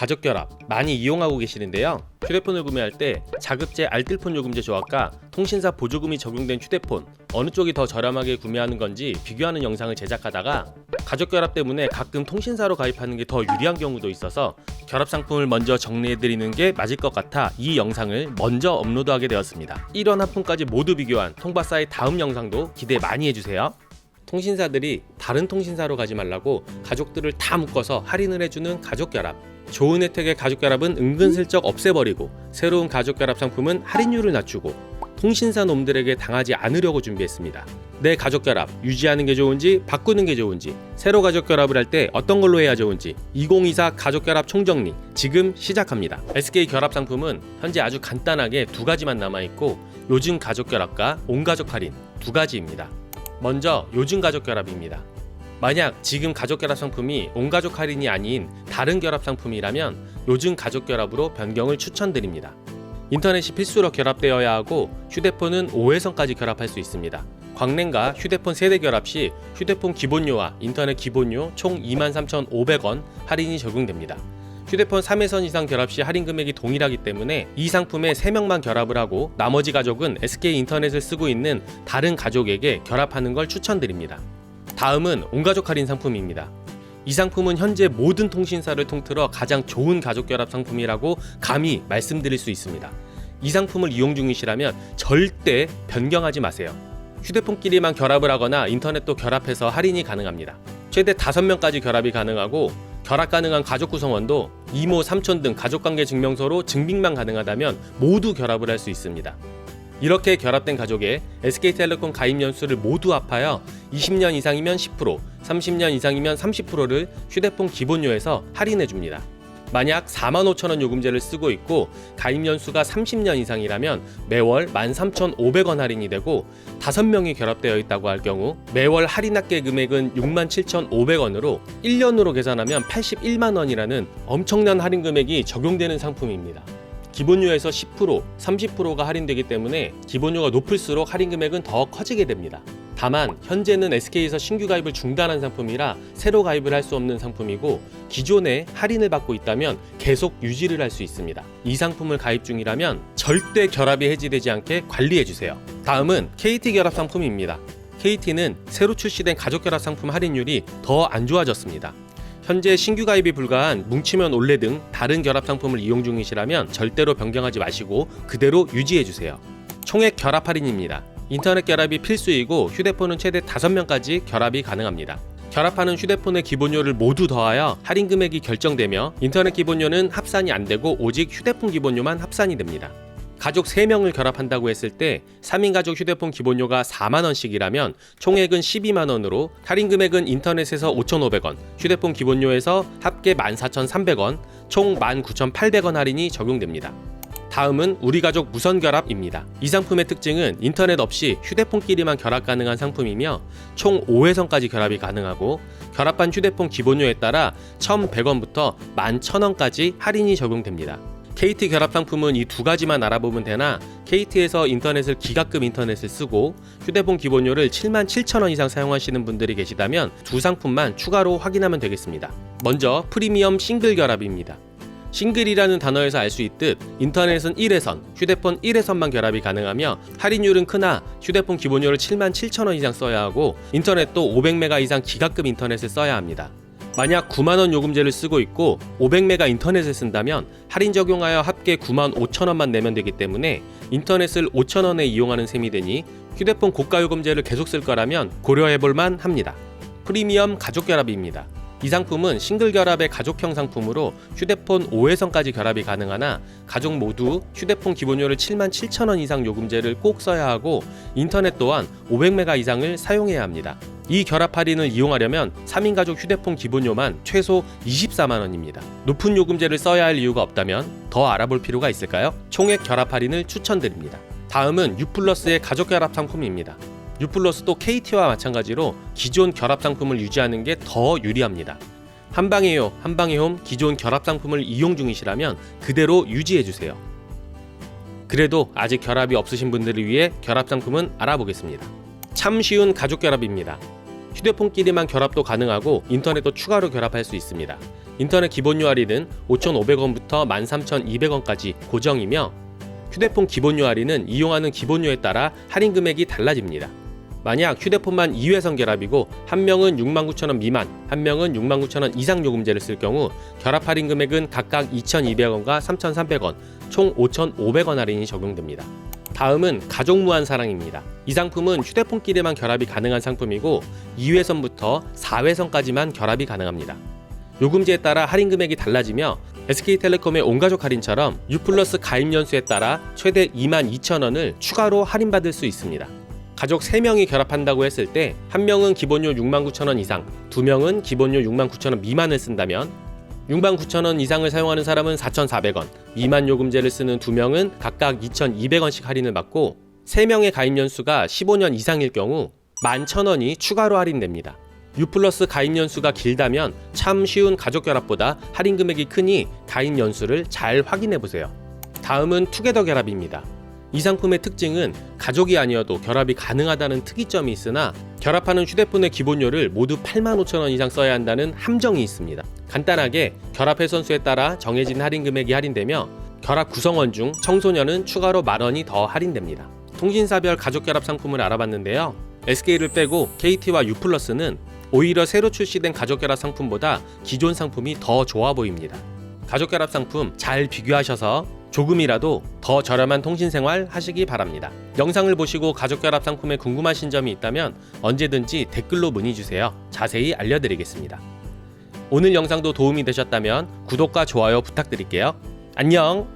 가족 결합 많이 이용하고 계시는데요. 휴대폰을 구매할 때 자급제 알뜰폰 요금제 조합과 통신사 보조금이 적용된 휴대폰 어느 쪽이 더 저렴하게 구매하는 건지 비교하는 영상을 제작하다가 가족 결합 때문에 가끔 통신사로 가입하는 게 더 유리한 경우도 있어서 결합 상품을 먼저 정리해드리는 게 맞을 것 같아 이 영상을 먼저 업로드하게 되었습니다. 1원 한 푼까지 모두 비교한 통바사의 다음 영상도 기대 많이 해주세요. 통신사들이 다른 통신사로 가지 말라고 가족들을 다 묶어서 할인을 해주는 가족 결합. 좋은 혜택의 가족 결합은 은근슬쩍 없애버리고 새로운 가족 결합 상품은 할인율을 낮추고 통신사 놈들에게 당하지 않으려고 준비했습니다. 내 가족 결합 유지하는 게 좋은지 바꾸는 게 좋은지, 새로 가족 결합을 할 때 어떤 걸로 해야 좋은지 2024 가족 결합 총정리 지금 시작합니다. SK 결합 상품은 현재 아주 간단하게 두 가지만 남아있고 요즘 가족 결합과 온 가족 할인 두 가지입니다. 먼저 요즘 가족 결합입니다. 만약 지금 가족 결합 상품이 온 가족 할인이 아닌 다른 결합 상품이라면 요즘 가족 결합으로 변경을 추천드립니다. 인터넷이 필수로 결합되어야 하고 휴대폰은 5회선까지 결합할 수 있습니다. 광랜과 휴대폰 세대 결합 시 휴대폰 기본료와 인터넷 기본료 총 23,500원 할인이 적용됩니다. 휴대폰 3회선 이상 결합 시 할인 금액이 동일하기 때문에 이 상품에 3명만 결합을 하고 나머지 가족은 SK 인터넷을 쓰고 있는 다른 가족에게 결합하는 걸 추천드립니다. 다음은 온가족 할인 상품입니다. 이 상품은 현재 모든 통신사를 통틀어 가장 좋은 가족 결합 상품이라고 감히 말씀드릴 수 있습니다. 이 상품을 이용 중이시라면 절대 변경하지 마세요. 휴대폰끼리만 결합을 하거나 인터넷도 결합해서 할인이 가능합니다. 최대 5명까지 결합이 가능하고 결합 가능한 가족 구성원도 이모, 삼촌 등 가족관계 증명서로 증빙만 가능하다면 모두 결합을 할 수 있습니다. 이렇게 결합된 가족의 SK텔레콤 가입 연수를 모두 합하여 20년 이상이면 10%, 30년 이상이면 30%를 휴대폰 기본료에서 할인해줍니다. 만약 45,000원 요금제를 쓰고 있고 가입 연수가 30년 이상이라면 매월 13,500원 할인이 되고 5명이 결합되어 있다고 할 경우 매월 할인합계 금액은 67,500원으로 1년으로 계산하면 81만원이라는 엄청난 할인 금액이 적용되는 상품입니다. 기본료에서 10%, 30%가 할인되기 때문에 기본료가 높을수록 할인 금액은 더 커지게 됩니다. 다만 현재는 SK에서 신규 가입을 중단한 상품이라 새로 가입을 할 수 없는 상품이고 기존에 할인을 받고 있다면 계속 유지를 할 수 있습니다. 이 상품을 가입 중이라면 절대 결합이 해지되지 않게 관리해주세요. 다음은 KT 결합 상품입니다. KT는 새로 출시된 가족 결합 상품 할인율이 더 안 좋아졌습니다. 현재 신규 가입이 불가한 뭉치면 올레 등 다른 결합 상품을 이용 중이시라면 절대로 변경하지 마시고 그대로 유지해주세요. 총액 결합 할인입니다. 인터넷 결합이 필수이고 휴대폰은 최대 5명까지 결합이 가능합니다. 결합하는 휴대폰의 기본료를 모두 더하여 할인 금액이 결정되며 인터넷 기본료는 합산이 안 되고 오직 휴대폰 기본료만 합산이 됩니다. 가족 3명을 결합한다고 했을 때 3인 가족 휴대폰 기본료가 4만원씩이라면 총액은 12만원으로 할인 금액은 인터넷에서 5,500원, 휴대폰 기본료에서 합계 14,300원, 총 19,800원 할인이 적용됩니다. 다음은 우리가족 무선결합입니다. 이 상품의 특징은 인터넷 없이 휴대폰끼리만 결합 가능한 상품이며 총 5회선까지 결합이 가능하고 결합한 휴대폰 기본료에 따라 1,100원부터 11,000원까지 할인이 적용됩니다. KT 결합 상품은 이 두 가지만 알아보면 되나 KT에서 인터넷을 기가급 인터넷을 쓰고 휴대폰 기본료를 77,000원 이상 사용하시는 분들이 계시다면 두 상품만 추가로 확인하면 되겠습니다. 먼저 프리미엄 싱글 결합입니다. 싱글이라는 단어에서 알 수 있듯 인터넷은 1회선, 휴대폰 1회선만 결합이 가능하며 할인율은 크나 휴대폰 기본료를 77,000원 이상 써야 하고 인터넷도 500메가 이상 기가급 인터넷을 써야 합니다. 만약 9만원 요금제를 쓰고 있고 500메가 인터넷을 쓴다면 할인 적용하여 합계 95,000원만 내면 되기 때문에 인터넷을 5,000원에 이용하는 셈이 되니 휴대폰 고가 요금제를 계속 쓸 거라면 고려해볼만 합니다. 프리미엄 가족 결합입니다. 이 상품은 싱글 결합의 가족형 상품으로 휴대폰 5회선까지 결합이 가능하나 가족 모두 휴대폰 기본료를 77,000원 이상 요금제를 꼭 써야 하고 인터넷 또한 500메가 이상을 사용해야 합니다. 이 결합 할인을 이용하려면 3인 가족 휴대폰 기본료만 최소 24만원입니다. 높은 요금제를 써야 할 이유가 없다면 더 알아볼 필요가 있을까요? 총액 결합 할인을 추천드립니다. 다음은 유플러스의 가족 결합 상품입니다. 유플러스도 KT와 마찬가지로 기존 결합 상품을 유지하는 게 더 유리합니다. 한방에요, 한방에홈 기존 결합 상품을 이용 중이시라면 그대로 유지해주세요. 그래도 아직 결합이 없으신 분들을 위해 결합 상품은 알아보겠습니다. 참 쉬운 가족 결합입니다. 휴대폰끼리만 결합도 가능하고 인터넷도 추가로 결합할 수 있습니다. 인터넷 기본료 할인은 5,500원부터 13,200원까지 고정이며 휴대폰 기본료 할인은 이용하는 기본료에 따라 할인 금액이 달라집니다. 만약 휴대폰만 2회선 결합이고 한 명은 69,000원 미만, 한 명은 69,000원 이상 요금제를 쓸 경우 결합 할인 금액은 각각 2,200원과 3,300원, 총 5,500원 할인이 적용됩니다. 다음은 가족 무한 사랑입니다. 이 상품은 휴대폰끼리만 결합이 가능한 상품이고 2회선부터 4회선까지만 결합이 가능합니다. 요금제에 따라 할인 금액이 달라지며 SK텔레콤의 온가족 할인처럼 U+ 가입 연수에 따라 최대 22,000원을 추가로 할인받을 수 있습니다. 가족 3명이 결합한다고 했을 때 한 명은 기본료 69,000원 이상, 2명은 기본료 69,000원 미만을 쓴다면 69,000원 이상을 사용하는 사람은 4,400원, 미만 요금제를 쓰는 2명은 각각 2,200원씩 할인을 받고 3명의 가입 연수가 15년 이상일 경우 11,000원이 추가로 할인됩니다. U+ 가입 연수가 길다면 참 쉬운 가족 결합보다 할인 금액이 크니 가입 연수를 잘 확인해 보세요. 다음은 투게더 결합입니다. 이 상품의 특징은 가족이 아니어도 결합이 가능하다는 특이점이 있으나 결합하는 휴대폰의 기본료를 모두 85,000원 이상 써야 한다는 함정이 있습니다. 간단하게 결합 회선수에 따라 정해진 할인 금액이 할인되며 결합 구성원 중 청소년은 추가로 10,000원이 더 할인됩니다. 통신사별 가족 결합 상품을 알아봤는데요. SK를 빼고 KT와 U+는 오히려 새로 출시된 가족 결합 상품보다 기존 상품이 더 좋아 보입니다. 가족 결합 상품 잘 비교하셔서 조금이라도 더 저렴한 통신생활 하시기 바랍니다. 영상을 보시고 가족 결합 상품에 궁금하신 점이 있다면 언제든지 댓글로 문의주세요. 자세히 알려드리겠습니다. 오늘 영상도 도움이 되셨다면 구독과 좋아요 부탁드릴게요. 안녕!